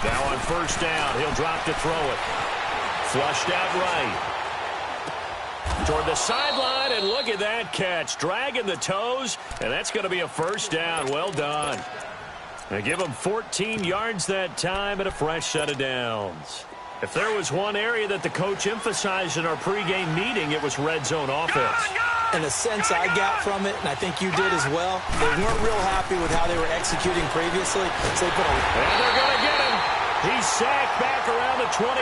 Now on first down, he'll drop to throw it. Flushed out right. Toward the sideline, and look at that catch. Dragging the toes, and that's going to be a first down. Well done. They give him 14 yards that time and a fresh set of downs. If there was one area that the coach emphasized in our pregame meeting, it was red zone offense. In a sense I got from it, and I think you did as well, they weren't real happy with how they were executing previously. So they put and they're going to get him. He's sacked back around the 28.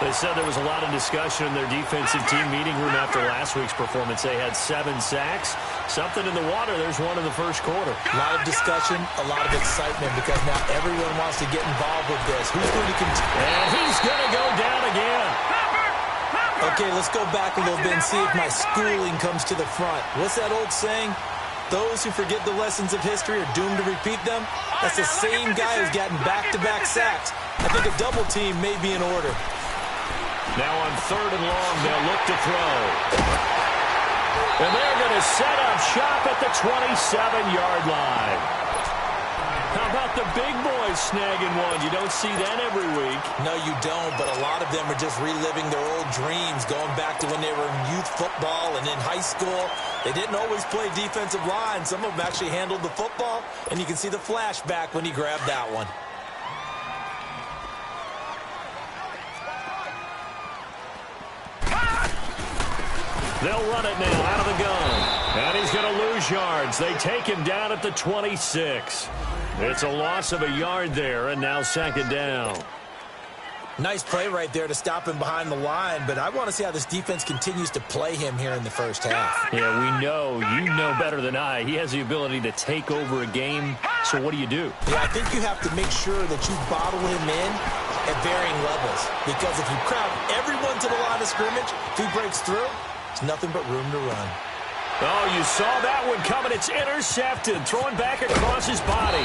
They said there was a lot of discussion in their defensive team meeting room after last week's performance. They had 7 sacks. Something in the water. There's one in the first quarter. A lot of discussion, a lot of excitement, because now everyone wants to get involved with this. Who's going to continue? And he's going to go down again. Okay, let's go back a little bit and see if my schooling comes to the front. What's that old saying? Those who forget the lessons of history are doomed to repeat them. That's the same guy who's gotten back-to-back sacks. I think a double team may be in order. Now on third and long, they'll look to throw. And they're going to set up shop at the 27-yard line. How about the big boys snagging one? You don't see that every week. No, you don't, but a lot of them are just reliving their old dreams, going back to when they were in youth football and in high school. They didn't always play defensive line. Some of them actually handled the football, and you can see the flashback when he grabbed that one. They'll run it now out of the gun. And he's going to lose yards. They take him down at the 26. It's a loss of a yard there, and now second down. Nice play right there to stop him behind the line, but I want to see how this defense continues to play him here in the first half. Yeah, we know. You know better than I. He has the ability to take over a game, so what do you do? Yeah, I think you have to make sure that you bottle him in at varying levels, because if you crowd everyone to the line of scrimmage, if he breaks through, it's nothing but room to run. Oh, you saw that one coming. It's intercepted. Throwing back across his body.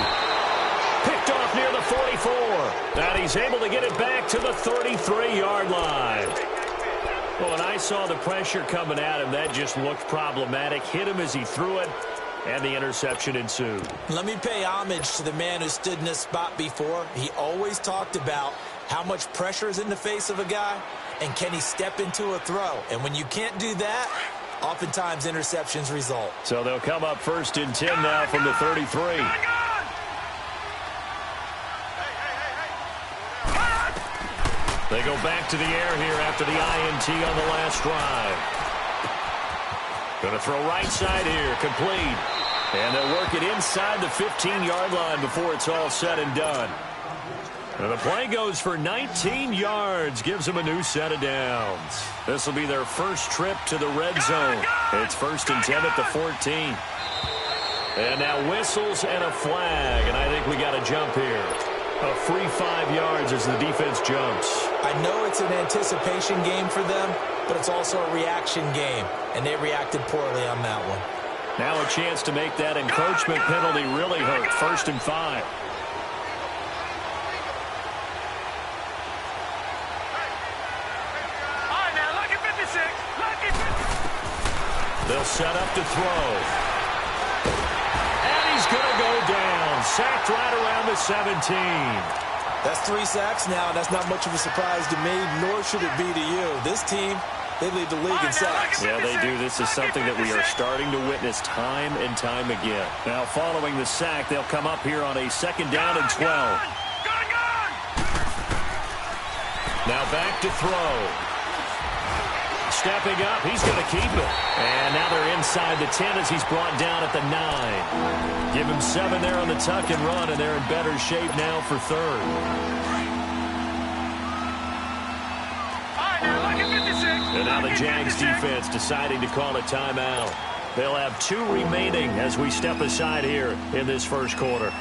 Picked off near the 44. And he's able to get it back to the 33-yard line. Well, when I saw the pressure coming at him, that just looked problematic. Hit him as he threw it, and the interception ensued. Let me pay homage to the man who stood in this spot before. He always talked about how much pressure is in the face of a guy, and can he step into a throw? And when you can't do that, oftentimes interceptions result. So they'll come up first and 10 now from the 33. They go back to the air here after the INT on the last drive. Going to throw right side here, complete. And they'll work it inside the 15-yard line before it's all said and done. And the play goes for 19 yards, gives them a new set of downs. This will be their first trip to the red zone. It's first and 10 at the 14. And now whistles and a flag, and I think we got a jump here. A free 5 yards as the defense jumps. I know it's an anticipation game for them, but it's also a reaction game, and they reacted poorly on that one. Now a chance to make that encroachment penalty really hurt. First and 5. They'll set up to throw. And he's going to go down. Sacked right around the 17. That's 3 sacks now. That's not much of a surprise to me, nor should it be to you. This team, they lead the league in sacks. Yeah, they do. This is something that we are starting to witness time and time again. Now, following the sack, they'll come up here on a second down and 12. Now back to throw. Stepping up, he's going to keep it. And now they're inside the 10 as he's brought down at the 9. Give him 7 there on the tuck and run, and they're in better shape now for third. And now the Jags defense deciding to call a timeout. They'll have 2 remaining as we step aside here in this first quarter.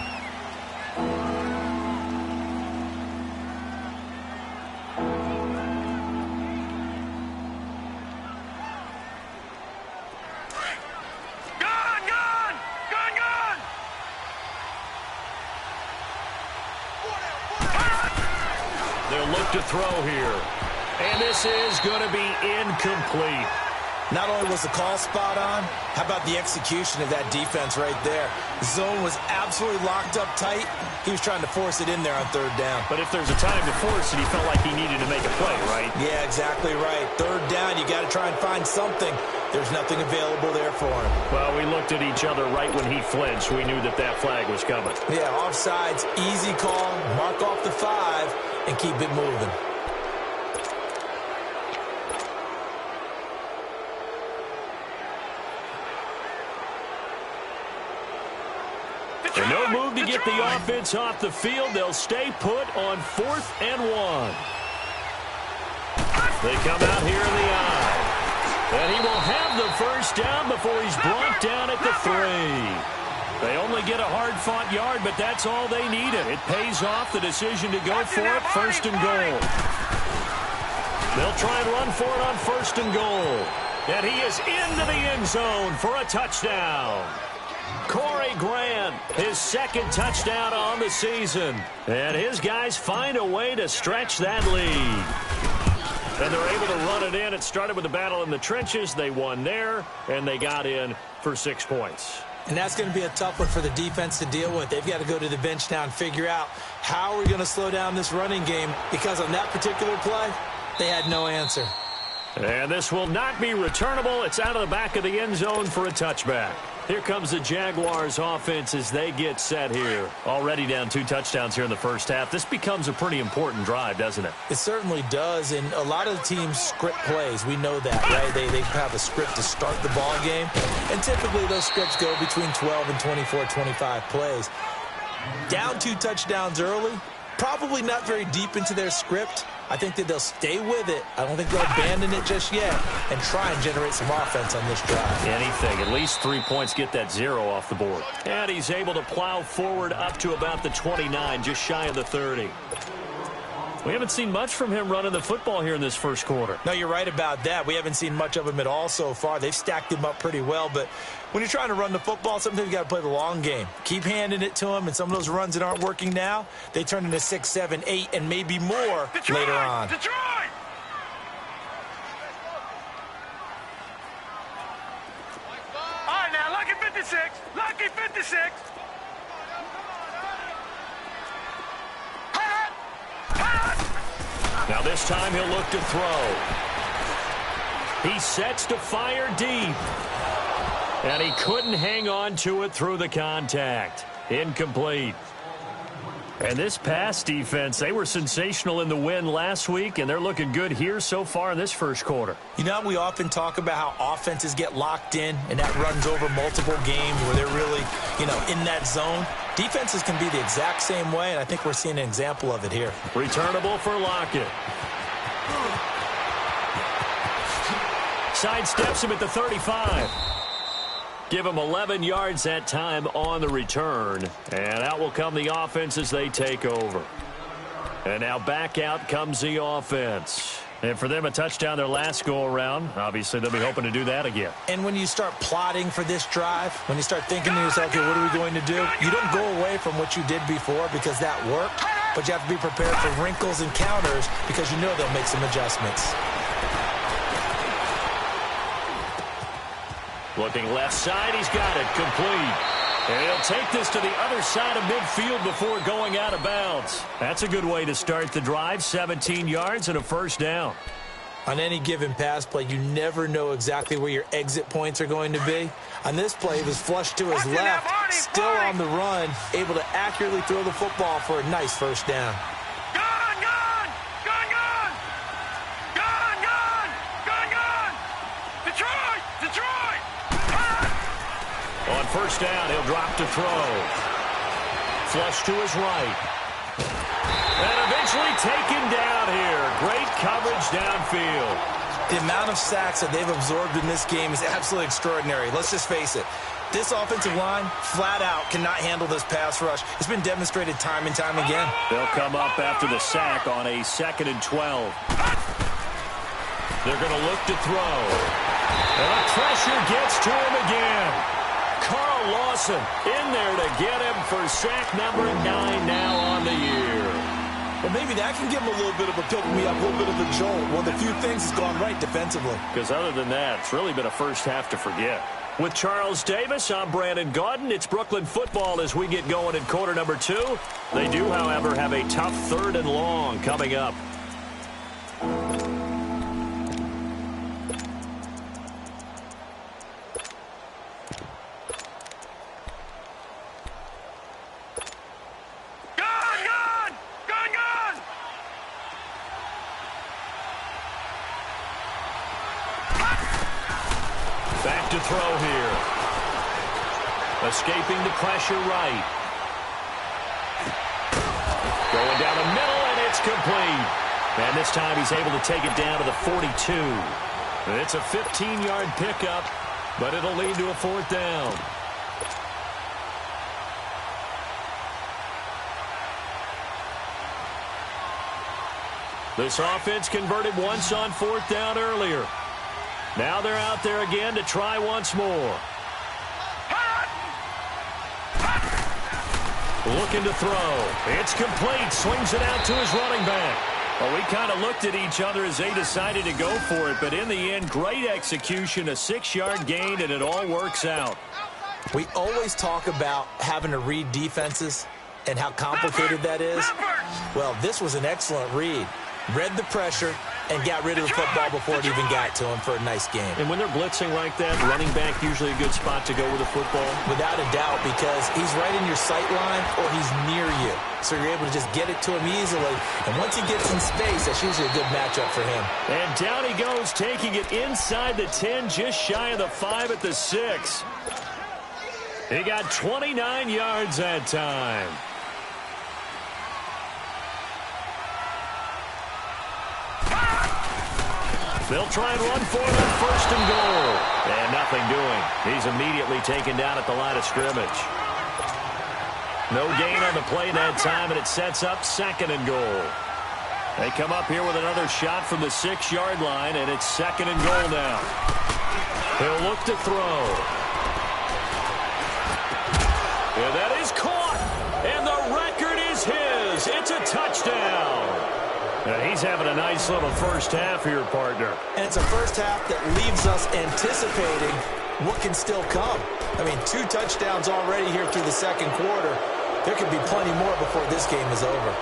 They'll look to throw here. And this is going to be incomplete. Not only was the call spot on, how about the execution of that defense right there? The zone was absolutely locked up tight. He was trying to force it in there on third down. But if there's a time to force it, he felt like he needed to make a play, right? Yeah, exactly right. Third down, you got to try and find something. There's nothing available there for him. Well, we looked at each other right when he flinched. We knew that that flag was coming. Yeah, offsides, easy call, mark off the 5, and keep it moving. And no move to get the offense off the field. They'll stay put on 4th and 1. They come out here in the eye. And he will have the first down before he's brought down at the 3. They only get a hard-fought yard, but that's all they needed. It pays off the decision to go for it, 1st and goal. They'll try and run for it on 1st and goal. And he is into the end zone for a touchdown. Corey Grant, his 2nd touchdown on the season. And his guys find a way to stretch that lead. And they're able to run it in. It started with a battle in the trenches. They won there, and they got in for 6 points. And that's going to be a tough one for the defense to deal with. They've got to go to the bench now and figure out how are we going to slow down this running game, because on that particular play, they had no answer. And this will not be returnable. It's out of the back of the end zone for a touchback. Here comes the Jaguars offense as they get set here. Already down 2 touchdowns here in the first half. This becomes a pretty important drive, doesn't it? It certainly does, and a lot of the teams script plays. We know that, right? They have a script to start the ball game, and typically those scripts go between 12 and 24, 25 plays. Down 2 touchdowns early, probably not very deep into their script. I think that they'll stay with it. I don't think they'll abandon it just yet and try and generate some offense on this drive. Anything. At least 3 points, get that 0 off the board. And he's able to plow forward up to about the 29, just shy of the 30. We haven't seen much from him running the football here in this first quarter. No, you're right about that. We haven't seen much of him at all so far. They've stacked him up pretty well, but when you're trying to run the football, sometimes you got to play the long game. Keep handing it to him, and some of those runs that aren't working now, they turn into 6, 7, 8, and maybe more later on. Detroit! All right, now, lucky 56. Lucky 56. Now this time he'll look to throw. He sets to fire deep. And he couldn't hang on to it through the contact. Incomplete. And this pass defense, they were sensational in the win last week, and they're looking good here so far in this first quarter. You know, we often talk about how offenses get locked in, and that runs over multiple games where they're really, in that zone. Defenses can be the exact same way, and I think we're seeing an example of it here. Returnable for Lockett. Sidesteps him at the 35. Give him 11 yards that time on the return. And out will come the offense as they take over. And now back out comes the offense. And for them, a touchdown their last go-around. Obviously, they'll be hoping to do that again. And when you start plotting for this drive, when you start thinking to yourself, okay, what are we going to do? You don't go away from what you did before because that worked, but you have to be prepared for wrinkles and counters because you know they'll make some adjustments. Looking left side, he's got it, complete. And he'll take this to the other side of midfield before going out of bounds. That's a good way to start the drive, 17 yards and a first down. On any given pass play, you never know exactly where your exit points are going to be. On this play, he was flushed to his left, still on the run, able to accurately throw the football for a nice first down. On first down, he'll drop to throw. Flush to his right. And eventually taken down here. Great coverage downfield. The amount of sacks that they've absorbed in this game is absolutely extraordinary. Let's just face it. This offensive line, flat out, cannot handle this pass rush. It's been demonstrated time and time again. They'll come up after the sack on a 2nd and 12. They're going to look to throw. And the pressure gets to him again. Carl Lawson in there to get him for sack number 9 now on the year. Well, maybe that can give them a little bit of a pick-me-up, a little bit of a jolt. One of the few things that's gone right defensively. Because other than that, it's really been a first half to forget. With Charles Davis, I'm Brandon Gaudin. It's Brooklyn football as we get going in quarter number 2. They do, however, have a tough 3rd and long coming up. Back to throw here. Escaping the pressure right. Going down the middle, and it's complete. And this time he's able to take it down to the 42. It's a 15-yard pickup, but it'll lead to a 4th down. This offense converted once on 4th down earlier. Now they're out there again to try once more. Looking to throw. It's complete. Swings it out to his running back. Well, we kind of looked at each other as they decided to go for it, but in the end, great execution, a 6-yard gain, and it all works out. We always talk about having to read defenses and how complicated that is. Well, this was an excellent read. Read the pressure and got rid of the football before it even got to him for a nice game. And when they're blitzing like that, running back usually a good spot to go with the football? Without a doubt, because he's right in your sight line or he's near you. So you're able to just get it to him easily. And once he gets in space, that's usually a good matchup for him. And down he goes, taking it inside the 10, just shy of the 5 at the 6. He got 29 yards that time. They'll try and run for it on 1st and goal. And nothing doing. He's immediately taken down at the line of scrimmage. No gain on the play that time, and it sets up 2nd and goal. They come up here with another shot from the 6-yard line, and it's 2nd and goal now. He'll look to throw. Yeah, that is caught, and the record is his. It's a touchdown. He's having a nice little first half here, partner. And it's a first half that leaves us anticipating what can still come. I mean, 2 touchdowns already here through the 2nd quarter. There could be plenty more before this game is over.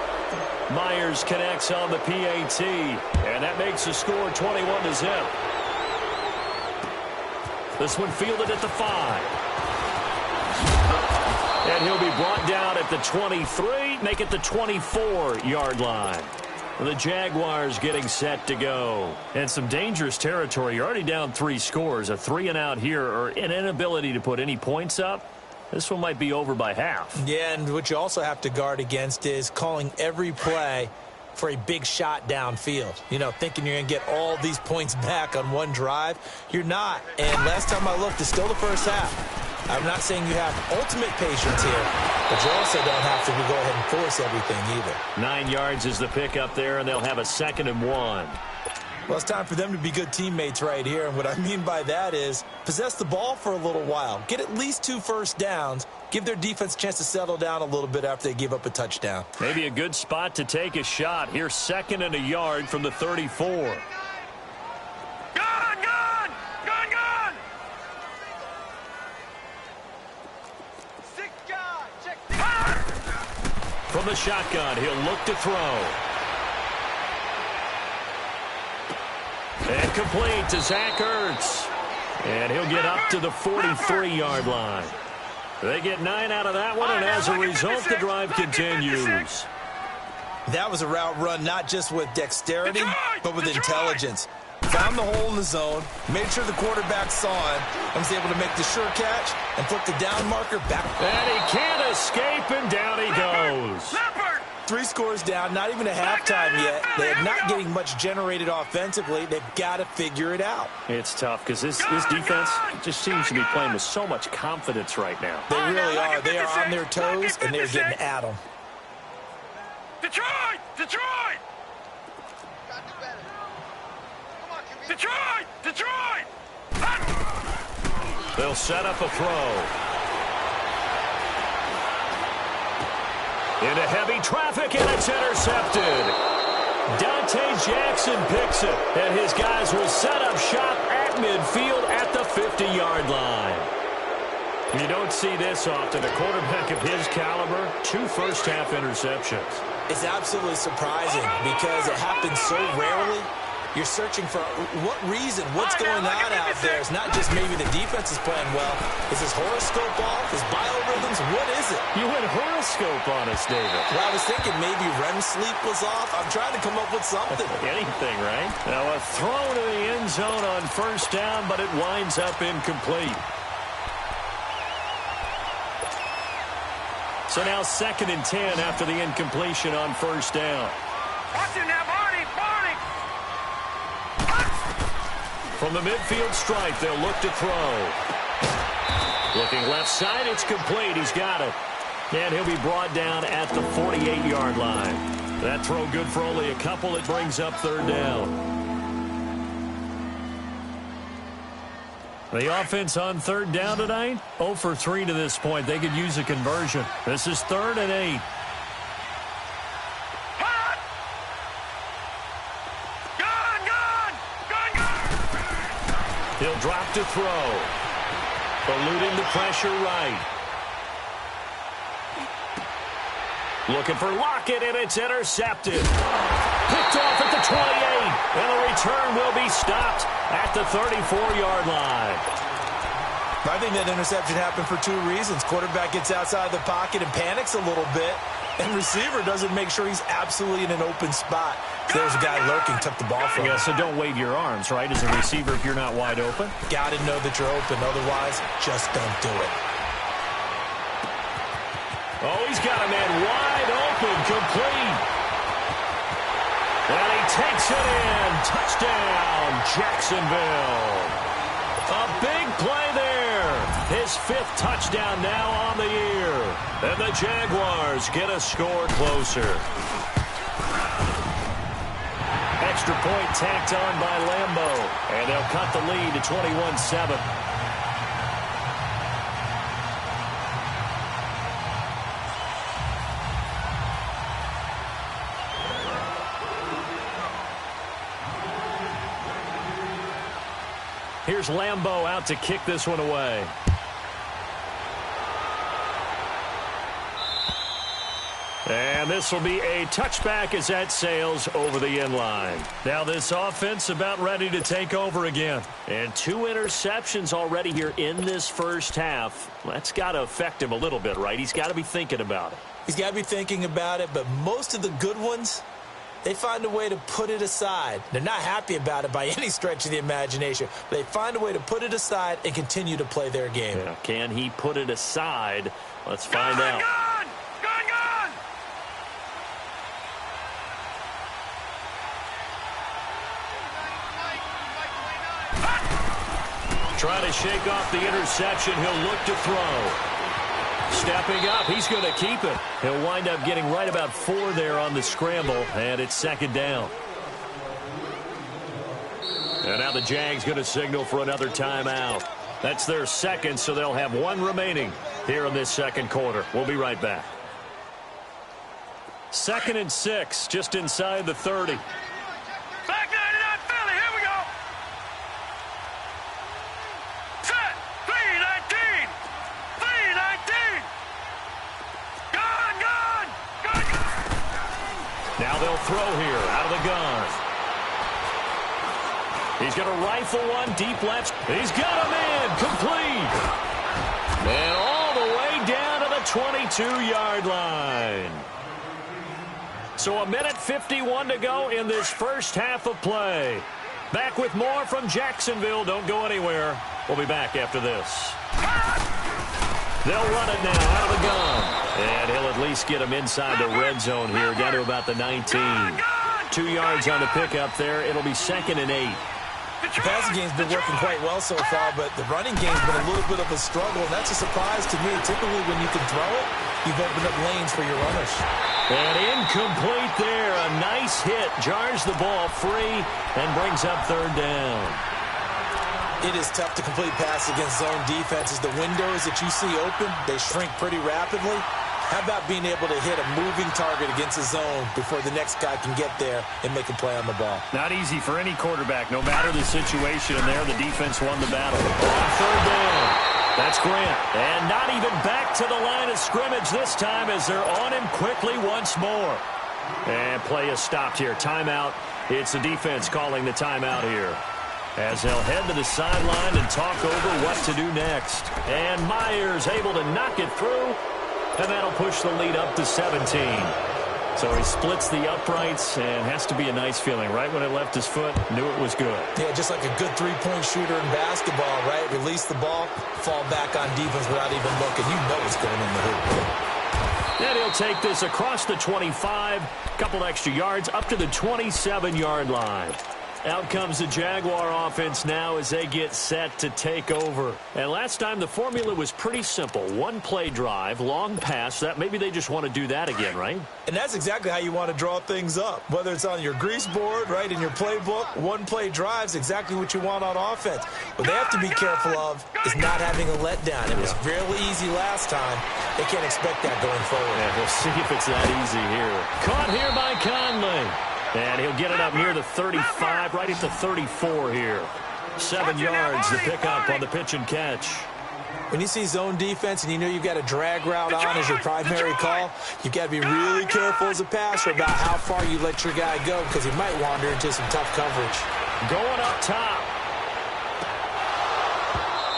Myers connects on the PAT, and that makes the score 21-0. This one fielded at the 5. And he'll be brought down at the 23, make it the 24-yard line. The Jaguars getting set to go. And some dangerous territory. You're already down 3 scores. A 3-and-out here, or an inability to put any points up. This one might be over by half. Yeah, and what you also have to guard against is calling every play for a big shot downfield. You know, thinking you're going to get all these points back on one drive. You're not. And last time I looked, it's still the first half. I'm not saying you have ultimate patience here, but you also don't have to go ahead and force everything either. 9 yards is the pickup there, and they'll have a 2nd and 1. Well, it's time for them to be good teammates right here, and what I mean by that is possess the ball for a little while, get at least 2 first downs, give their defense a chance to settle down a little bit after they give up a touchdown. Maybe a good spot to take a shot. Here's 2nd and a yard from the 34. From the shotgun, he'll look to throw. And complete to Zach Ertz. And he'll get up to the 43-yard line. They get 9 out of that one, and as a result, the drive continues. That was a route run not just with dexterity, but with intelligence. Found the hole in the zone, made sure the quarterback saw him, and was able to make the sure catch and flip the down marker back. And he can't escape, and down he goes. 3 scores down, not even a halftime yet. They are not getting much generated offensively. They've got to figure it out. It's tough because this defense just seems to be playing with so much confidence right now. They really are. They are on their toes, and they're getting at them. Detroit! Detroit! Detroit! Detroit! They'll set up a throw. Into heavy traffic, and it's intercepted. Dante Jackson picks it, and his guys will set up shop at midfield at the 50-yard line. You don't see this often. A quarterback of his caliber, 2 first-half interceptions. It's absolutely surprising because it happens so rarely. You're searching for what reason, what's going on out there. It's not just maybe the defense is playing well. Is his horoscope off? His biorhythms? What is it? You went horoscope on us, David. Well, I was thinking maybe REM sleep was off. I'm trying to come up with something. Anything, right? Now a throw to the end zone on first down, but it winds up incomplete. So now 2nd and 10 after the incompletion on first down. Watch him now, Barney! From the midfield stripe, they'll look to throw. Looking left side, it's complete. He's got it. And he'll be brought down at the 48-yard line. That throw good for only a couple. It brings up 3rd down. The offense on 3rd down tonight, 0 for 3 to this point. They could use a conversion. This is 3rd and 8. He'll drop to throw. Eluding the pressure right. Looking for Lockett, and it's intercepted. Picked off at the 28, and the return will be stopped at the 34-yard line. I think that interception happened for 2 reasons. Quarterback gets outside the pocket and panics a little bit, and receiver doesn't make sure he's absolutely in an open spot. So there's a guy lurking, took the ball from him. Yeah, so don't wave your arms, right, as a receiver if you're not wide open. Got to know that you're open. Otherwise, just don't do it. Oh, he's got a man wide open, complete. And he takes it in. Touchdown, Jacksonville. A big play there. His 5th touchdown now on the year. And the Jaguars get a score closer. Extra point tacked on by Lambeau. And they'll cut the lead to 21-7. Here's Lambeau out to kick this one away. And this will be a touchback as that sails over the end line. Now this offense about ready to take over again. And 2 interceptions already here in this first half. That's got to affect him a little bit, right? He's got to be thinking about it. He's got to be thinking about it, but most of the good ones, they find a way to put it aside. They're not happy about it by any stretch of the imagination. They find a way to put it aside and continue to play their game. Yeah, can he put it aside? Let's find out. Trying to shake off the interception. He'll look to throw. Stepping up, he's going to keep it. He'll wind up getting right about 4 there on the scramble, and it's 2nd down. And now the Jags going to signal for another timeout. That's their 2nd, so they'll have 1 remaining here in this 2nd quarter. We'll be right back. 2nd and 6, just inside the 30. Back 99 Philly, here we go. Set, 319. 319. Gun. Now they'll throw here out of the gun. He's going to rifle one deep left. He's got him in. Complete. And all the way down to the 22-yard line. So 1:51 to go in this first half of play. Back with more from Jacksonville. Don't go anywhere. We'll be back after this. They'll run it now out of the gun. And he'll at least get him inside the red zone here, down to about the 19. 2 yards on the pickup there. It'll be 2nd and 8. The passing game's been working quite well so far, but the running game's been a little bit of a struggle, and that's a surprise to me. Typically, when you can throw it, you've opened up lanes for your runners. And incomplete there. A nice hit. Jars the ball free and brings up 3rd down. It is tough to complete passes against zone defenses. The windows that you see open, they shrink pretty rapidly. How about being able to hit a moving target against the zone before the next guy can get there and make a play on the ball? Not easy for any quarterback, no matter the situation. And there, the defense won the battle. On third down, that's Grant. And not even back to the line of scrimmage this time as they're on him quickly once more. And play is stopped here. Timeout. It's the defense calling the timeout here, as they'll head to the sideline and talk over what to do next. And Myers able to knock it through, and that'll push the lead up to 17. So he splits the uprights, and has to be a nice feeling. Right when it left his foot, knew it was good. Yeah, just like a good three-point shooter in basketball, right? Release the ball, fall back on defense without even looking. You know it's going in the hoop. And he'll take this across the 25, couple extra yards, up to the 27-yard line. Out comes the Jaguar offense now as they get set to take over. And last time the formula was pretty simple. One play drive, long pass. That maybe they just want to do that again, right? And that's exactly how you want to draw things up. Whether it's on your grease board, right, in your playbook, one play drive's exactly what you want on offense. What they have to be careful of is not having a letdown. It was fairly easy last time. They can't expect that going forward. Yeah, we'll see if it's that easy here. Caught here by Conley. And he'll get it up near the 35, right at the 34 here. 7 yards to pick up on the pitch and catch. When you see zone defense and you know you've got a drag route on as your primary call, you've got to be really careful as a passer about how far you let your guy go, because he might wander into some tough coverage. Going up top.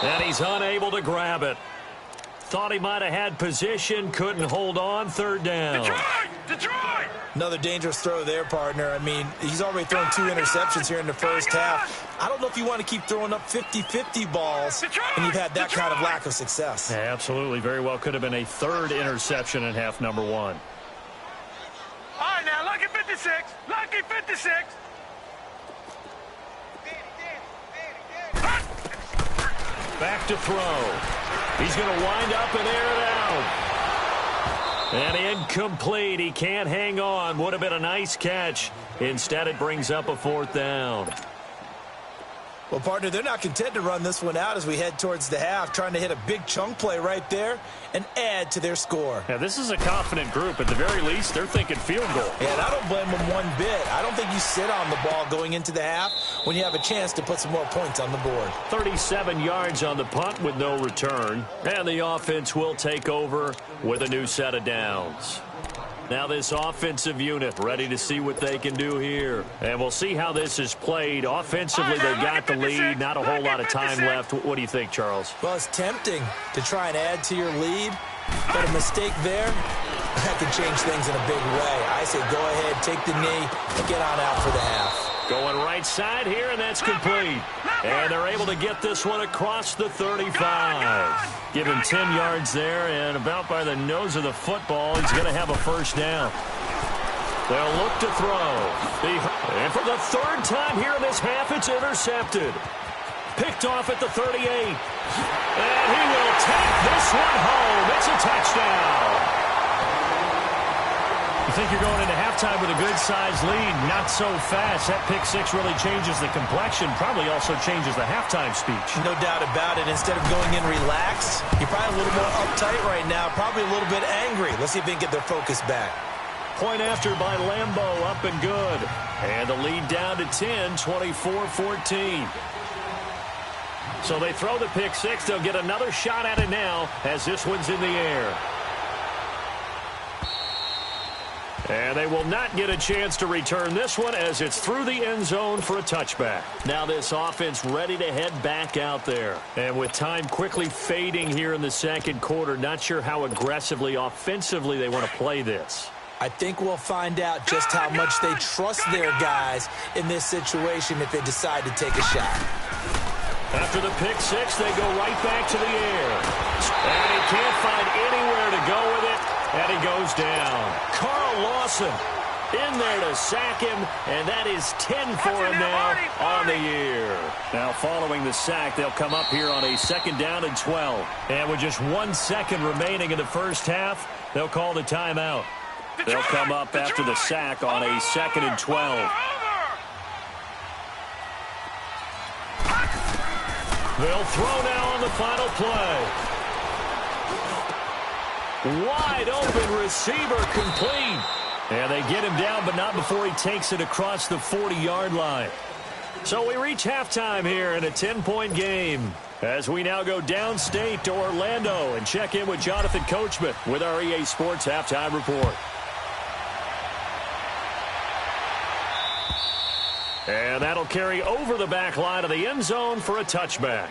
And he's unable to grab it. Thought he might have had position, couldn't hold on. Third down. Detroit! Another dangerous throw there, partner. I mean, he's already thrown 2 interceptions here in the first half. I don't know if you want to keep throwing up 50-50 balls when you've had that kind of lack of success. Yeah, absolutely. Very well could have been a third interception in half number 1. All right, now, lucky 56. Lucky 56. Back to throw. He's going to wind up and air it out. And incomplete. He can't hang on. Would have been a nice catch. Instead, it brings up a 4th down. Well, partner, they're not content to run this one out as we head towards the half, trying to hit a big chunk play right there and add to their score. Yeah, this is a confident group. At the very least, they're thinking field goal. Yeah, and I don't blame them one bit. I don't think you sit on the ball going into the half when you have a chance to put some more points on the board. 37 yards on the punt with no return. And the offense will take over with a new set of downs. Now this offensive unit ready to see what they can do here. And we'll see how this is played. Offensively, they got the lead. Not a whole lot of time left. What do you think, Charles? Well, it's tempting to try and add to your lead, but a mistake there, that could change things in a big way. I say go ahead, take the knee, and get on out for the half. Going right side here, and that's complete. And they're able to get this one across the 35. Give him 10 yards there, and about by the nose of the football, he's going to have a first down. They'll look to throw. And for the 3rd time here in this half, it's intercepted. Picked off at the 38. And he will take this one home. It's a touchdown. You think you're going into halftime with a good-sized lead, not so fast. That pick 6 really changes the complexion, probably also changes the halftime speech. No doubt about it. Instead of going in relaxed, you're probably a little more uptight right now, probably a little bit angry. Let's see if they can get their focus back. Point after by Lambo, up and good. And the lead down to 10, 24-14. So they throw the pick 6. They'll get another shot at it now as this one's in the air. And they will not get a chance to return this one as it's through the end zone for a touchback. Now this offense ready to head back out there. And with time quickly fading here in the second quarter, not sure how aggressively, offensively they want to play this. I think we'll find out just how much they trust their guys in this situation if they decide to take a shot. After the pick 6, they go right back to the air. And he can't find anywhere to go with it. And he goes down. Carl Lawson in there to sack him, and that is 10 for him now on the year. Now following the sack, they'll come up here on a 2nd down and 12. And with just 1 second remaining in the first half, they'll call the timeout. They'll come up after the sack on a 2nd and 12. They'll throw now on the final play. Wide open receiver complete. And they get him down, but not before he takes it across the 40-yard line. So we reach halftime here in a 10-point game, as we now go downstate to Orlando and check in with Jonathan Coachman with our EA Sports Halftime Report. And that'll carry over the back line of the end zone for a touchback.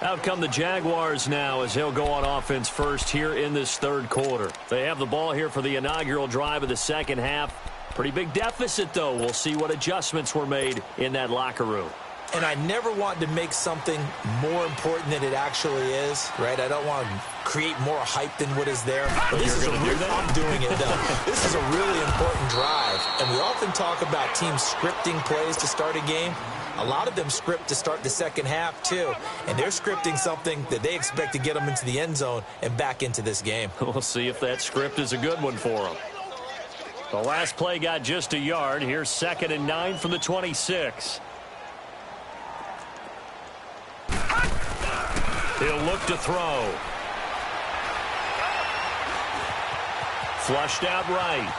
Out come the Jaguars now as they'll go on offense first here in this third quarter. They have the ball here for the inaugural drive of the second half. Pretty big deficit, though. We'll see what adjustments were made in that locker room. And I never want to make something more important than it actually is, right? I don't want to create more hype than what is there. But this is I'm doing it, though. This is a really important drive. And we often talk about teams scripting plays to start a game. A lot of them script to start the second half, too. And they're scripting something that they expect to get them into the end zone and back into this game. We'll see if that script is a good one for them. The last play got just a yard. Here's 2nd and 9 from the 26. He'll look to throw. Flushed out right.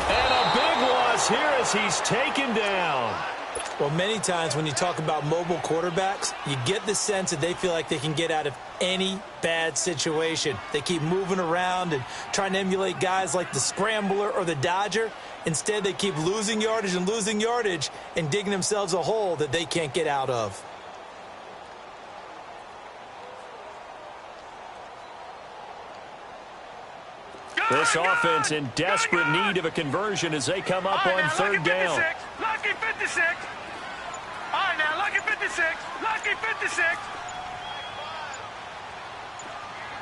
And a big loss here as he's taken down. Well, many times when you talk about mobile quarterbacks, you get the sense that they feel like they can get out of any bad situation. They keep moving around and trying to emulate guys like the Scrambler or the Dodger. Instead, they keep losing yardage and digging themselves a hole that they can't get out of. This offense in desperate need of a conversion as they come up on third down. Lucky 56. All right, now, lucky 56. Lucky 56.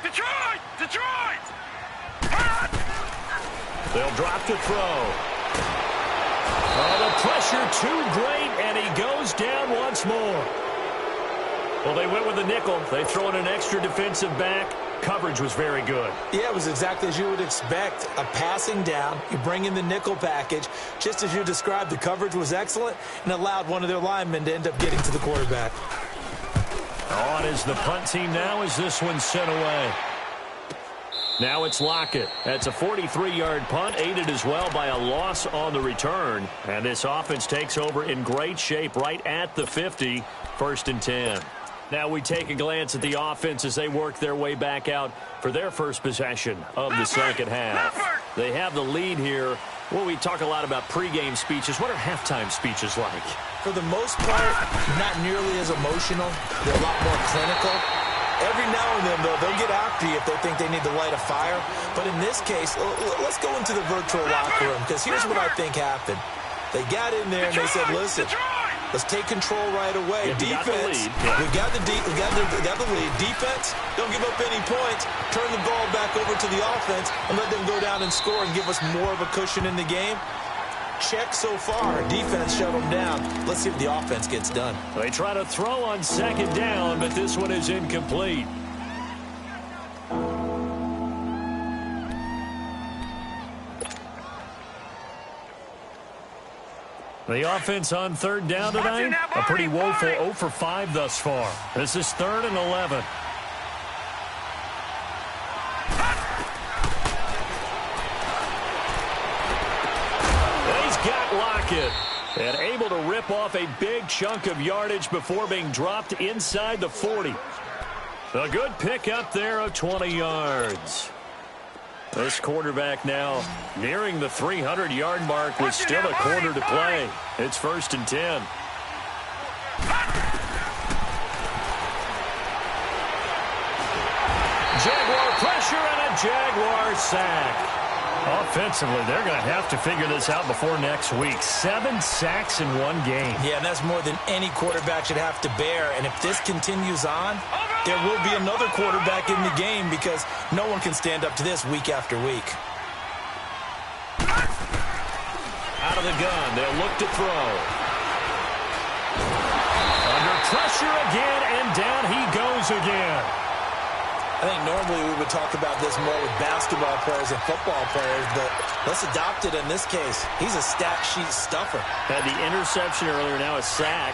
Detroit! They'll drop to throw. Oh, the pressure too great, and he goes down once more. Well, they went with a nickel. They throw in an extra defensive back. Coverage was very good. Yeah, it was exactly as you would expect. A passing down. You bring in the nickel package. Just as you described, the coverage was excellent and allowed one of their linemen to end up getting to the quarterback. On is the punt team now as this one's sent away. Now it's Lockett. That's a 43-yard punt, aided as well by a loss on the return. And this offense takes over in great shape right at the 50, 1st and 10. Now we take a glance at the offense as they work their way back out for their first possession of the second half. They have the lead here. Well, we talk a lot about pregame speeches. What are halftime speeches like? For the most part, not nearly as emotional. They're a lot more clinical. Every now and then, though, they'll get after you if they think they need to light a fire. But in this case, let's go into the virtual locker room, because here's what I think happened. They got in there and they said, listen, let's take control right away. Defense, we got the lead. Defense, don't give up any points. Turn the ball back over to the offense and let them go down and score and give us more of a cushion in the game. Check so far. Defense shut them down. Let's see if the offense gets done. They try to throw on second down, but this one is incomplete. The offense on third down tonight, a pretty woeful 0 for 5 thus far. This is 3rd and 11. He's got Lockett and able to rip off a big chunk of yardage before being dropped inside the 40. A good pickup there of 20 yards. This quarterback now nearing the 300-yard mark with still a quarter to play. It's 1st and 10. Jaguar pressure and a Jaguar sack. Offensively, they're going to have to figure this out before next week. 7 sacks in one game. Yeah, and that's more than any quarterback should have to bear. And if this continues on, there will be another quarterback in the game because no one can stand up to this week after week. Out of the gun, they'll look to throw. Under pressure again, and down he goes again. I think normally we would talk about this more with basketball players and football players, but let's adopt it in this case. He's a stat sheet stuffer. Had the interception earlier, now a sack.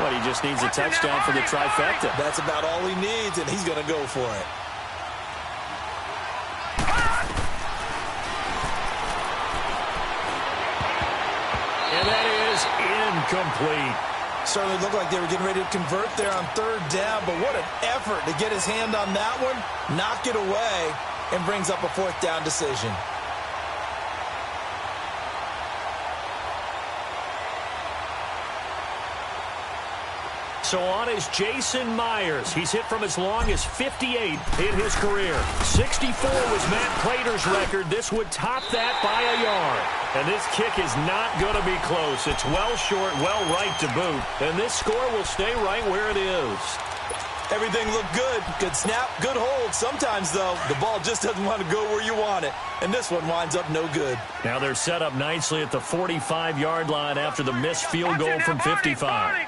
What, he just needs a touchdown for the trifecta. That's about all he needs, and he's going to go for it. incomplete. Certainly looked like they were getting ready to convert there on third down, but what an effort to get his hand on that one, knock it away, and brings up a fourth down decision. So on is Jason Myers. He's hit from as long as 58 in his career. 64 was Matt Prater's record. This would top that by a yard. And this kick is not going to be close. It's well short, well right to boot. And this score will stay right where it is. Everything looked good. Good snap, good hold. Sometimes, though, the ball just doesn't want to go where you want it. And this one winds up no good. Now they're set up nicely at the 45-yard line after the missed field goal from 55.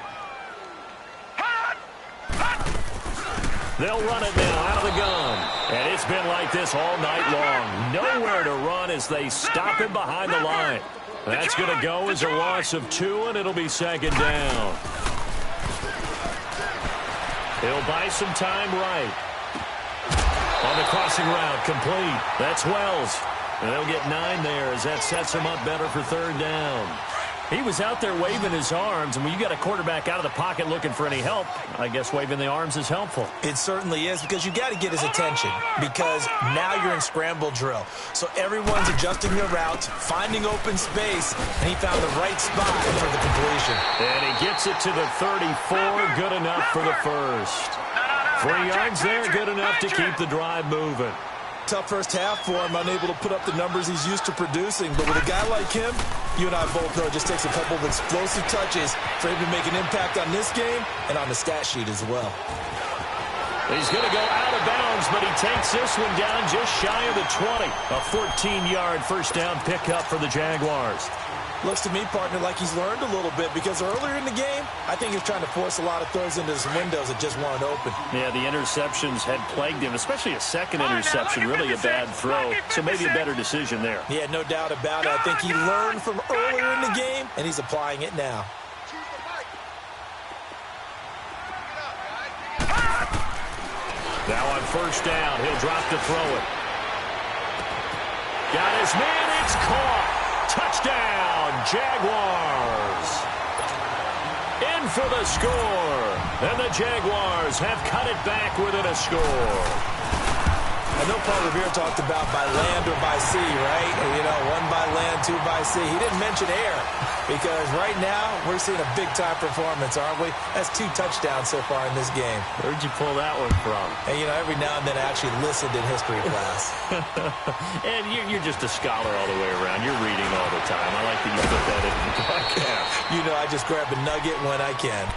They'll run it now out of the gun. And it's been like this all night long. Nowhere to run as they stop him behind the line. That's going to go as a loss of 2, and it'll be second down. He'll buy some time right. On the crossing route, complete. That's Wells. And they'll get 9 there as that sets him up better for third down. He was out there waving his arms, and when you got a quarterback out of the pocket looking for any help, I guess waving the arms is helpful. It certainly is, because you got to get his attention, because now you're in scramble drill. So everyone's adjusting their routes, finding open space, and he found the right spot for the completion. And he gets it to the 34, good enough for the first. 3 yards there, good enough to keep the drive moving. Tough first half for him, unable to put up the numbers he's used to producing. But with a guy like him, you and I both know it just takes a couple of explosive touches for him to make an impact on this game and on the stat sheet as well. He's going to go out of bounds, but he takes this one down just shy of the 20. A 14-yard first down pickup for the Jaguars. Looks to me, partner, like he's learned a little bit, because earlier in the game, I think he was trying to force a lot of throws into his windows that just weren't open. Yeah, the interceptions had plagued him, especially a second interception, really a bad throw. So maybe a better decision there. Yeah, no doubt about it. I think he learned from earlier in the game, and he's applying it now. Now on first down, he'll drop to throw it. Got his man, it's caught. Touchdown, Jaguars. In for the score. And the Jaguars have cut it back within a score. I know Paul Revere talked about by land or by sea, right? You know, 1 by land, 2 by sea. He didn't mention air, because right now we're seeing a big-time performance, aren't we? That's 2 touchdowns so far in this game. Where'd you pull that one from? And, you know, every now and then I actually listened in history class. And you're just a scholar all the way around. You're reading all the time. I like that you put that in the podcast. You know, I just grab a nugget when I can.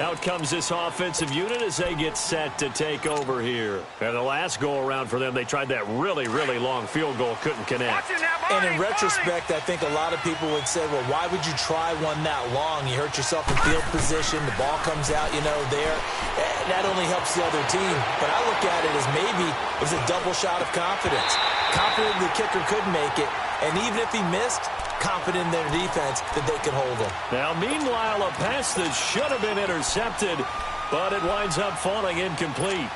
Out comes this offensive unit as they get set to take over here. And the last go-around for them, they tried that really, really long field goal, couldn't connect. And in retrospect, I think a lot of people would say, well, why would you try one that long? You hurt yourself in field position. The ball comes out, you know, there. That only helps the other team. But I look at it as maybe it was a double shot of confidence. Confident the kicker could make it. And even if he missed, confident in their defense that they could hold him. Now, meanwhile, a pass that should have been intercepted, but it winds up falling incomplete.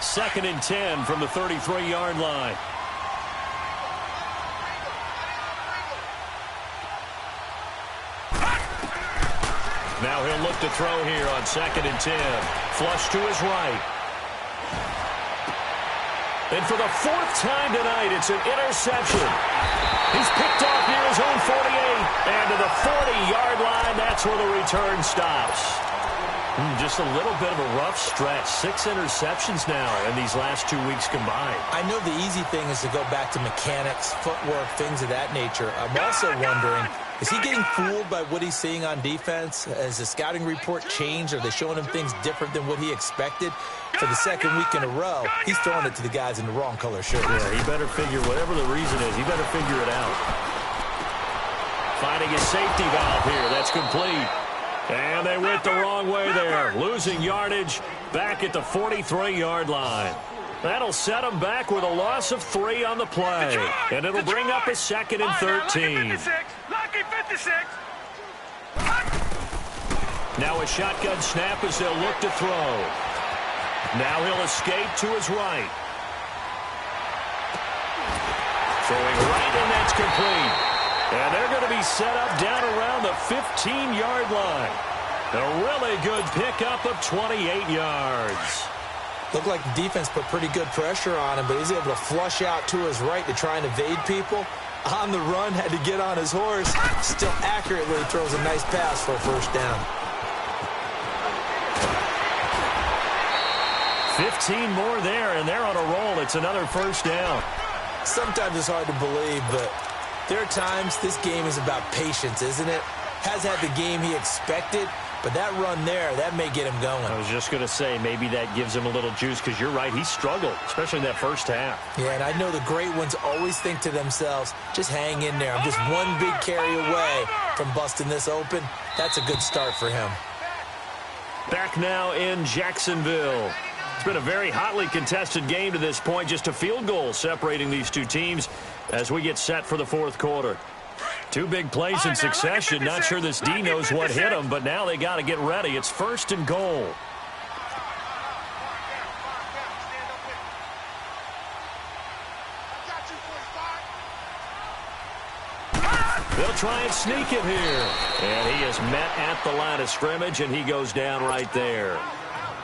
2nd and 10 from the 33-yard line. Now he'll look to throw here on 2nd and 10. Flush to his right. And for the 4th time tonight, it's an interception. He's picked off near his own 48. And to the 40-yard line, that's where the return stops. Just a little bit of a rough stretch. 6 interceptions now in these last 2 weeks combined. I know the easy thing is to go back to mechanics, footwork, things of that nature. I'm also wondering, is he getting fooled by what he's seeing on defense? Has the scouting report changed? Are they showing him things different than what he expected? For the 2nd week in a row, he's throwing it to the guys in the wrong color shirts. Yeah, he better figure, whatever the reason is, he better figure it out. Finding his safety valve here. That's complete. And they went the wrong way there. Losing yardage back at the 43-yard line. That'll set them back with a loss of 3 on the play. And it'll bring up a 2nd and 13. Lucky 56. Now a shotgun snap as they'll look to throw. Now he'll escape to his right. Throwing right, and that's complete. And they're going to be set up down around the 15-yard line. A really good pickup of 28 yards. Looked like the defense put pretty good pressure on him, but he's able to flush out to his right to try and evade people. On the run, had to get on his horse. Still accurately throws a nice pass for a first down. 15 more there, and they're on a roll. It's another first down. Sometimes it's hard to believe, but there are times this game is about patience, isn't it? Has had the game he expected, but that run there, that may get him going. I was just going to say, maybe that gives him a little juice, because you're right, he struggled, especially in that first half. Yeah, and I know the great ones always think to themselves, just hang in there. I'm just one big carry away from busting this open. That's a good start for him. Back now in Jacksonville. It's been a very hotly contested game to this point. Just a field goal separating these two teams as we get set for the fourth quarter. Two big plays in succession. Not sure this D knows what hit them, but now they got to get ready. It's first and goal. They'll try and sneak it here. And he is met at the line of scrimmage, and he goes down right there.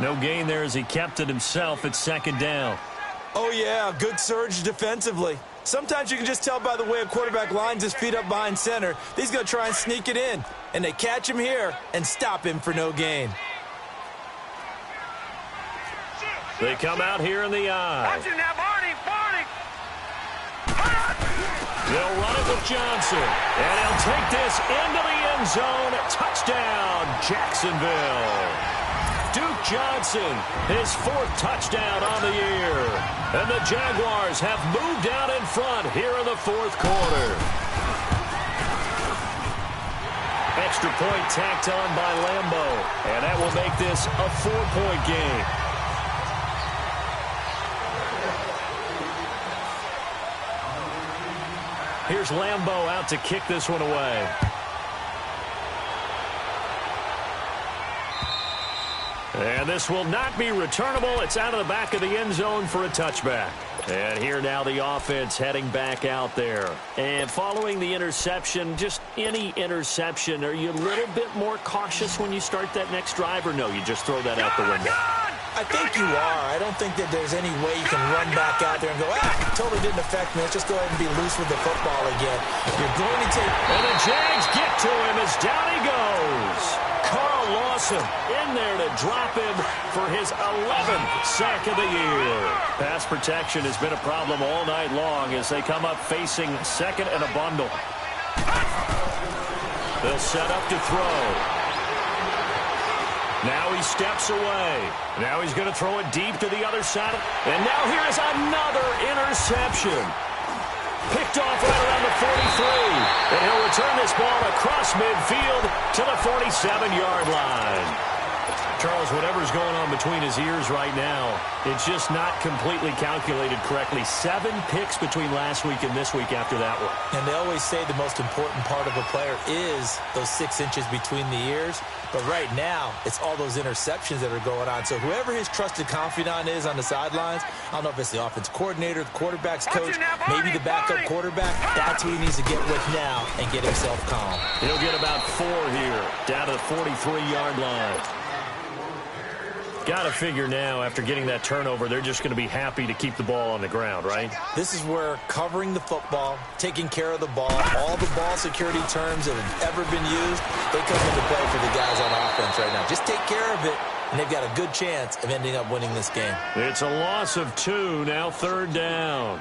No gain there as he kept it himself at second down. Oh, yeah, good surge defensively. Sometimes you can just tell by the way a quarterback lines his feet up behind center. He's going to try and sneak it in. And they catch him here and stop him for no gain. They come out here in the eye. Watch it now, Barney. They'll run it with Johnson. And he'll take this into the end zone. Touchdown, Jacksonville. Duke Johnson, his fourth touchdown on the year. And the Jaguars have moved out in front here in the fourth quarter. Extra point tacked on by Lambo. And that will make this a 4-point game. Here's Lambo out to kick this one away. And this will not be returnable. It's out of the back of the end zone for a touchback. And here now the offense heading back out there. And following the interception, just any interception, are you a little bit more cautious when you start that next drive, or no, you just throw that out the window? I think you are. I don't think that there's any way you can run back out there and go, totally didn't affect me. Let's just go ahead and be loose with the football again. You're going to take... And the Jags get to him as down he goes. Carl Lawson in there to drop him for his 11th sack of the year. Pass protection has been a problem all night long as they come up facing second and a bundle. They'll set up to throw. Now he steps away. Now he's going to throw it deep to the other side. And now here is another interception. Picked off right around the 43. And he'll return this ball across midfield to the 47-yard line. Charles, whatever's going on between his ears right now, it's just not completely calculated correctly. 7 picks between last week and this week after that one. And they always say the most important part of a player is those 6 inches between the ears. But right now, it's all those interceptions that are going on. So whoever his trusted confidant is on the sidelines, I don't know if it's the offense coordinator, the quarterback's coach, maybe the backup quarterback, that's who he needs to get with now and get himself calm. He'll get about 4 here, down to the 43-yard line. Got to figure now, after getting that turnover, they're just going to be happy to keep the ball on the ground, right? This is where covering the football, taking care of the ball, all the ball security terms that have ever been used, they come into play for the guys on offense right now. Just take care of it, and they've got a good chance of ending up winning this game. It's a loss of 2, now third down.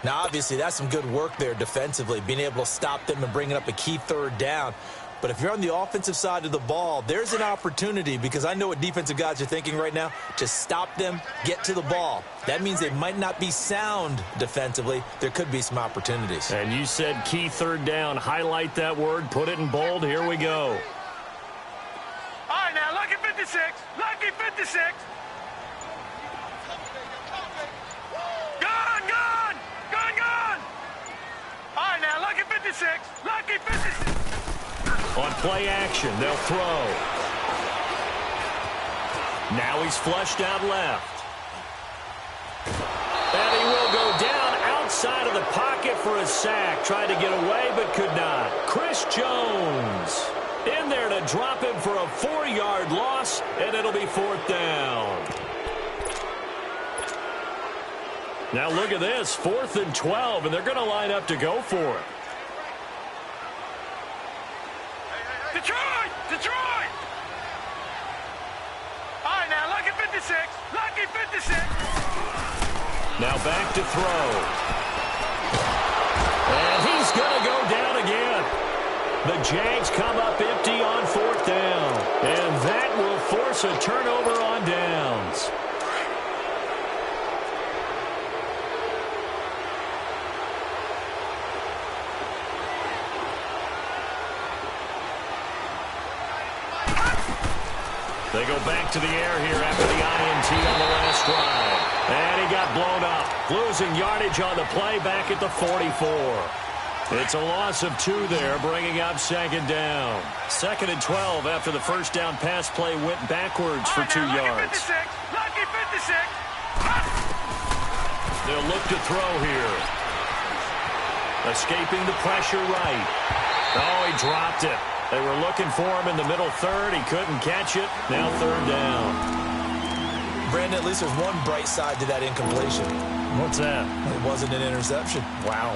Now, obviously, that's some good work there defensively, being able to stop them and bringing up a key third down. But if you're on the offensive side of the ball, there's an opportunity, because I know what defensive guys are thinking right now. Just stop them, get to the ball. That means they might not be sound defensively. There could be some opportunities. And you said key third down. Highlight that word. Put it in bold. Here we go. All right, now, lucky 56. Lucky 56. Gone, gone. Gone, gone. All right, now, lucky 56. Lucky 56. On play action, they'll throw. Now he's flushed out left. And he will go down inside of the pocket for a sack. Tried to get away, but could not. Chris Jones in there to drop him for a 4-yard loss, and it'll be 4th down. Now look at this, 4th and 12, and they're going to line up to go for it. Detroit! Detroit! All right, now, lucky 56. Lucky 56. Now back to throw. And he's going to go down again. The Jags come up empty on 4th down. And that will force a turnover on downs. They go back to the air here after the INT on the last drive. And he got blown up. Losing yardage on the play back at the 44. It's a loss of 2 there, bringing up 2nd down. 2nd and 12 after the first down pass play went backwards for 2 yards. Lucky 56. They'll look to throw here. Escaping the pressure right. Oh, he dropped it. They were looking for him in the middle third. He couldn't catch it. Now 3rd down. Brandon, at least there's one bright side to that incompletion. What's that? It wasn't an interception. Wow.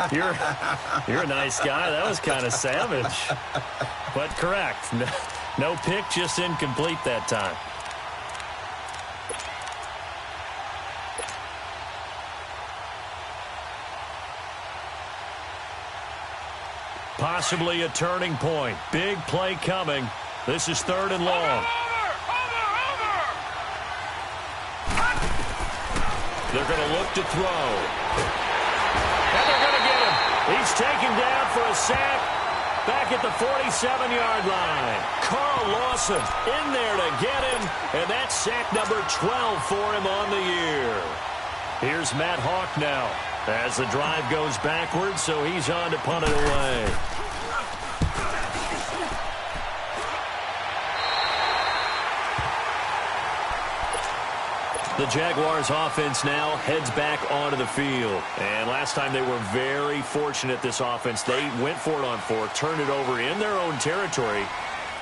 You're a nice guy. That was kind of savage. But correct. No pick, just incomplete that time. Possibly a turning point. Big play coming. This is 3rd and long. They're going to look to throw. And they're going to get him. He's taken down for a sack back at the 47-yard line. Carl Lawson in there to get him, and that's sack number 12 for him on the year. Here's Matt Hawk now as the drive goes backwards, so he's on to punt it away. The Jaguars offense now heads back onto the field. And last time they were very fortunate, this offense. They went for it on 4, turned it over in their own territory,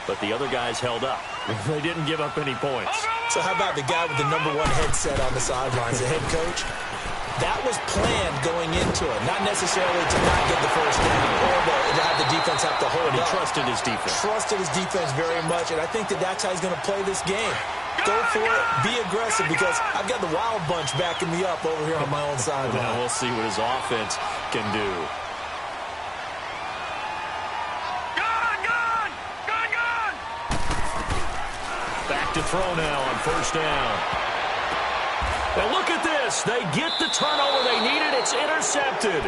but the other guys held up. They didn't give up any points. So how about the guy with the #1 headset on the sidelines, the head coach? That was planned going into it, not necessarily to not get the first down or to have the defense have to hold He up. trusted his defense. Trusted his defense very much, and I think that's how he's going to play this game. Go for it, be aggressive, because I've got the wild bunch backing me up over here on my own sideline. Now we'll see what his offense can do. Gun! Back to throw now on 1st down. Now look at this. They get the turnover they needed. It's intercepted.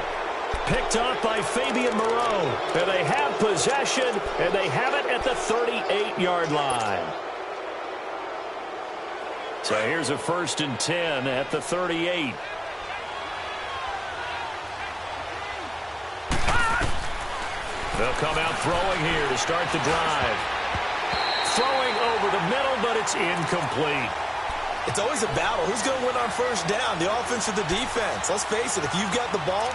Picked up by Fabian Moreau. And they have possession, and they have it at the 38-yard line. So here's a 1st and 10 at the 38. They'll come out throwing here to start the drive. Throwing over the middle, but it's incomplete. It's always a battle. Who's going to win on 1st down, the offense or the defense? Let's face it, if you've got the ball,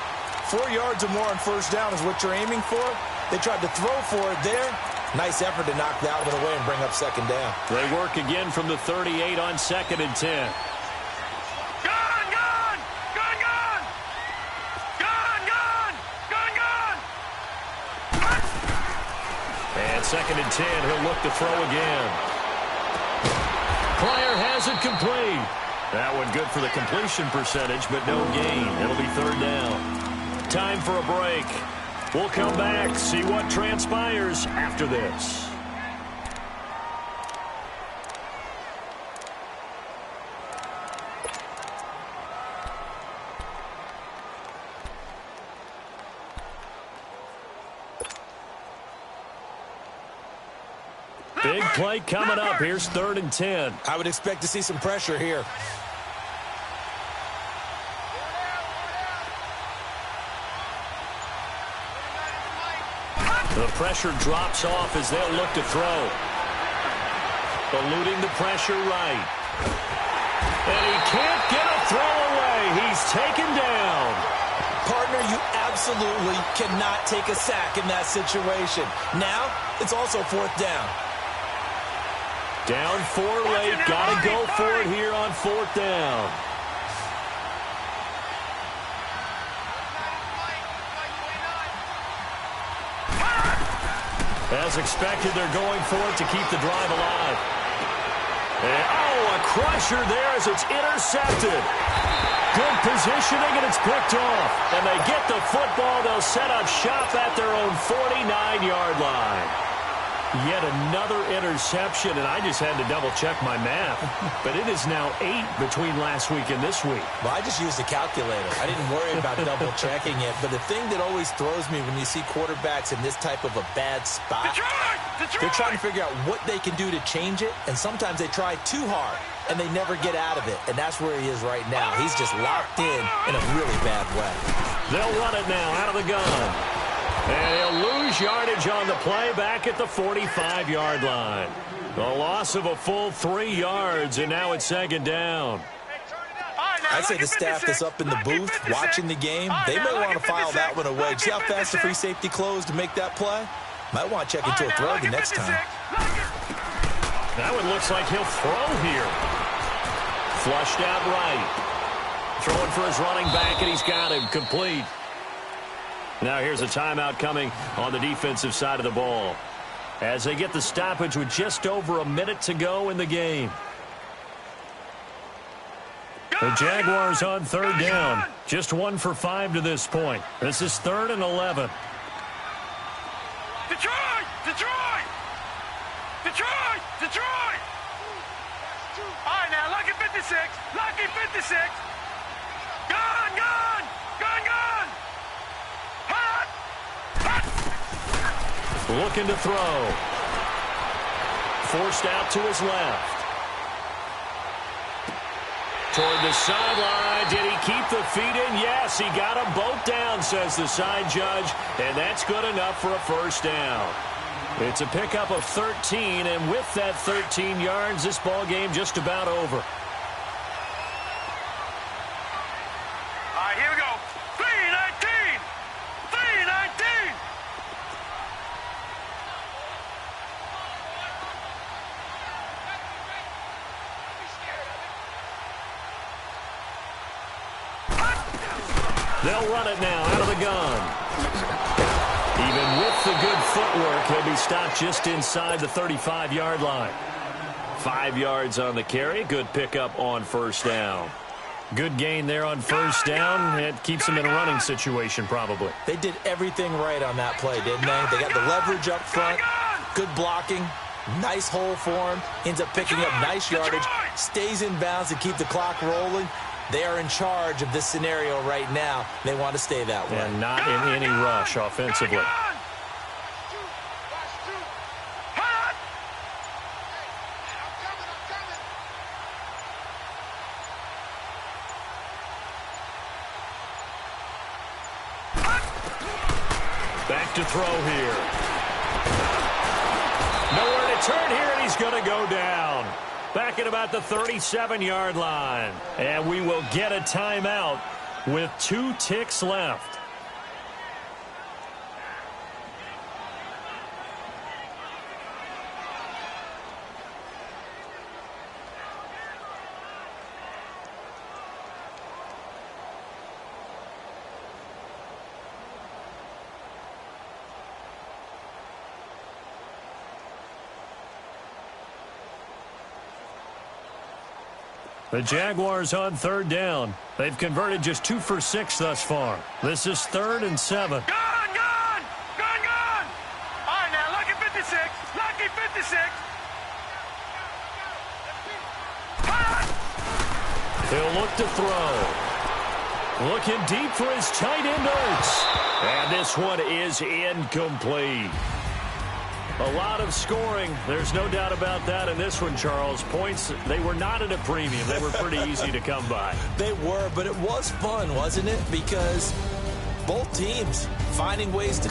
4 yards or more on 1st down is what you're aiming for. They tried to throw for it there. Nice effort to knock that one away and bring up 2nd down. They work again from the 38 on 2nd and 10. And 2nd and 10, he'll look to throw again. Pryor has it complete. That one good for the completion percentage, but no gain. It'll be 3rd down. Time for a break. We'll come back, see what transpires after this. Big play coming up. Here's 3rd and 10. I would expect to see some pressure here. The pressure drops off as they'll look to throw. Eluding the pressure right. And he can't get a throw away. He's taken down. partner, you absolutely cannot take a sack in that situation. Now, it's also fourth down. Down 4 late. Got to go for it here on fourth down. As expected, they're going for it to keep the drive alive. And, a crusher there as it's intercepted. Good positioning, and it's picked off. And they get the football. They'll set up shop at their own 49-yard line. Yet another interception, and I just had to double-check my math. But it is now 8 between last week and this week. Well, I just used a calculator. I didn't worry about double-checking it. But the thing that always throws me when you see quarterbacks in this type of a bad spot, they're trying to figure out what they can do to change it, and sometimes they try too hard, and they never get out of it. And that's where he is right now. He's just locked in a really bad way. They'll run it now out of the gun. And he'll lose yardage on the play back at the 45-yard line. The loss of a full 3 yards, and now it's second down. I'd say the staff that's up in the booth watching the game, they may want to file that one away. See how fast the free safety closed to make that play? Might want to check into a throw the next time. That one looks like he'll throw here. Flushed out right. Throwing for his running back, and he's got him complete. Now here's a timeout coming on the defensive side of the ball as they get the stoppage with just over a minute to go in the game. The Jaguars on third down. Just 1 for 5 to this point. This is 3rd and 11. Detroit! Detroit! Detroit! Detroit! All right, now, lucky 56. Lucky 56. Gun, gun! Gun, gun! Hot! Hot! Looking to throw. Forced out to his left. Toward the sideline. Did he keep the feet in? Yes, he got them both down, says the side judge. And that's good enough for a first down. It's a pickup of 13, and with that 13 yards, this ball game just about over. All right, here we go. 3-19. 3-19. They'll run it now out of the gun. Even with the good footwork, he'll be stopped just inside the 35-yard line. 5 yards on the carry. Good pickup on first down. Good gain there on first down. It keeps them in a running situation probably. They did everything right on that play, didn't they? They got the leverage up front, good blocking, nice hole for him, ends up picking up nice yardage, stays in bounds to keep the clock rolling. They are in charge of this scenario right now. They want to stay that way. And not in any rush offensively. Back to throw here. Nowhere to turn here, and he's going to go down. Back at about the 37-yard line. And we will get a timeout with 2 ticks left. The Jaguars on third down. They've converted just 2 for 6 thus far. This is 3rd and 7. Gun, gun! Gun, gun! All right, now, lucky 56. Lucky 56. He'll look to throw. Looking deep for his tight end, Ertz. And this one is incomplete. A lot of scoring. There's no doubt about that in this one, Charles. Points, they were not at a premium. They were pretty easy to come by. They were, but it was fun, wasn't it? Because both teams finding ways to